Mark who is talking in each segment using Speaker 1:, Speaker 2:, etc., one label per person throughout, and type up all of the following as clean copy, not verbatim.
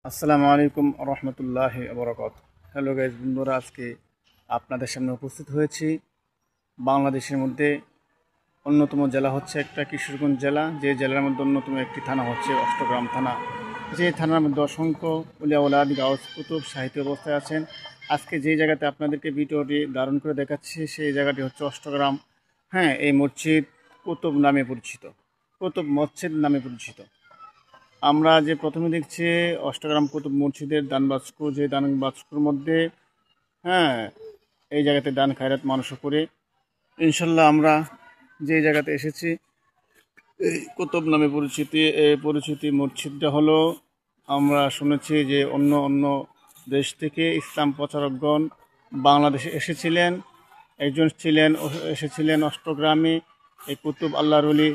Speaker 1: আসসালামু আলাইকুম রহমতুল্লাহি বরকাতুহু। হ্যালো গাইজ, বন্ধুরা, আজকে আপনাদের সামনে উপস্থিত হয়েছি। বাংলাদেশের মধ্যে অন্যতম জেলা হচ্ছে একটা কিশোরগঞ্জ জেলা, যে জেলার মধ্যে অন্যতম একটি থানা হচ্ছে অষ্টগ্রাম থানা। যে থানার মধ্যে অসংখ্য উলিয়া ওলাদ গাউস কুতুব সাহিত্য অবস্থায় আছেন। আজকে যে জায়গাতে আপনাদেরকে ভিডিওটি ধারণ করে দেখাচ্ছি সেই জায়গাটি হচ্ছে অষ্টগ্রাম। হ্যাঁ, এই মসজিদ কুতুব নামে পরিচিত, কুতুব মসজিদ নামে পরিচিত। আমরা যে প্রথমে দেখছি অষ্টগ্রাম কুতুব মসজিদের দান বাস্কু, যে দান বাস্কুর মধ্যে হ্যাঁ এই জায়গাতে দান খায়রাত মানুষ করে। ইনশাল্লাহ আমরা যে জায়গাতে এসেছি এই কুতুব নামে পরিচিতি মসজিদটা হলো, আমরা শুনেছি যে অন্য অন্য দেশ থেকে ইসলাম প্রচারকগণ বাংলাদেশে এসেছিলেন। একজন এসেছিলেন অষ্টগ্রামে, এই কুতুব আল্লাহর ওলি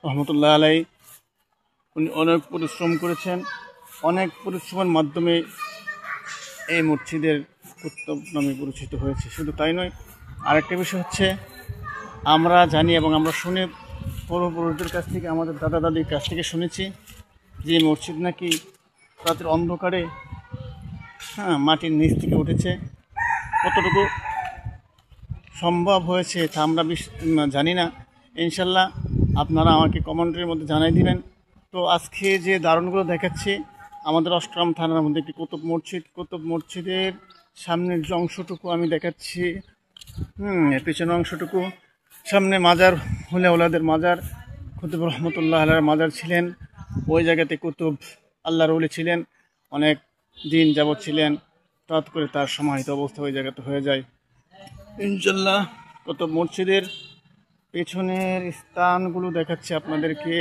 Speaker 1: রহমতুল্লাহ আলাই। উনি অনেক পরিশ্রম করেছেন, অনেক পরিশ্রমের মাধ্যমে এই মসজিদের কুতুব নামে পরিচিত হয়েছে। শুধু তাই নয়, আরেকটা বিষয় হচ্ছে আমরা জানি এবং আমরা শুনে পূর্বপুরুষদের কাছ থেকে, আমাদের দাদা দাদির কাছ থেকে শুনেছি যে মসজিদ নাকি রাতের অন্ধকারে মাটির নিচ থেকে উঠেছে। কতটুকু সম্ভব হয়েছে তা আমরা জানি না। ইনশাল্লাহ আপনারা আমাকে কমেন্টের মধ্যে জানাই দিবেন। তো আজকে যে দারুণগুলো দেখাচ্ছি, আমাদের অষ্টগ্রাম থানার মধ্যে একটি কুতুব মসজিদের সামনের যে অংশটুকু আমি দেখাচ্ছি, পিছনের অংশটুকু, সামনে মাজার হলে ওলাদের মাজার, কুতুব রহমতুল্লাহ আল্লাহর মাজার ছিলেন। ওই জায়গাতে কুতুব আল্লাহর ওলি ছিলেন, অনেক দিন যাবৎ ছিলেন। হঠাৎ করে তার সমাহিত অবস্থা ওই জায়গাতে হয়ে যায়। ইনশাল্লাহ কুতুব মসজিদের পেছনের স্থানগুলো দেখাচ্ছি আপনাদেরকে।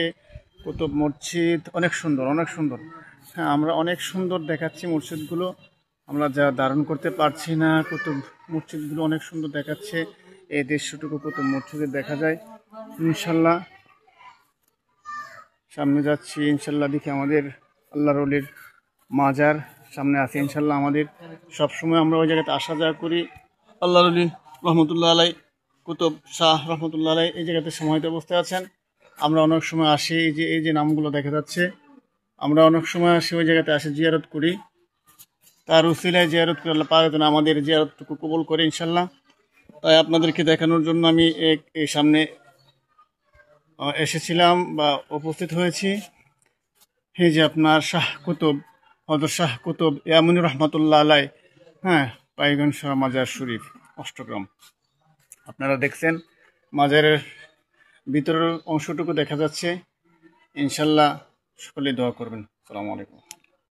Speaker 1: কুতুব মসজিদ অনেক সুন্দর, অনেক সুন্দর। হ্যাঁ, আমরা অনেক সুন্দর দেখাচ্ছি মসজিদগুলো, আমরা যা ধারণ করতে পারছি না। কুতুব মসজিদগুলো অনেক সুন্দর দেখাচ্ছে, এই দৃশ্যটুকু কুতুব মসজিদে দেখা যায়। ইনশাল্লাহ সামনে যাচ্ছি, ইনশাল্লাহ দেখি আমাদের আল্লাহর ওলির মাজার সামনে আছে। ইনশাল্লাহ আমাদের সবসময় আমরা ওই জায়গাতে আসা যাওয়া করি। আল্লাহর ওলি রহমতুল্লাহ আলাই, কুতুব শাহ রহমতুল্লাহ আলাই এই জায়গাতে সমাহিত অবস্থায় আছেন। আমরা অনেক সময় আসি, এই যে নামগুলো দেখা যাচ্ছে, আমরা অনেক সময় আসি ওই জায়গাতে আসি, জিয়ারত করি। তার উসিলায় জিয়ারত করে আল্লাহ পাক যেন আমাদের জিয়ারতটুকু কবুল করে ইনশাল্লাহ। তাই আপনাদেরকে দেখানোর জন্য আমি এই সামনে এসেছিলাম বা উপস্থিত হয়েছি। এই যে আপনার শাহ কুতুব, হযরত শাহ কুতুব ইয়ামুনি রহমতুল্লাহ আলাই, পাইগন শাহ মাজার শরীফ অষ্টগ্রাম। আপনারা দেখছেন মাজারের ভিতরের অংশটুকু দেখা যাচ্ছে। ইনশাল্লাহ সকলে দোয়া করবেন। আসসালামু আলাইকুম।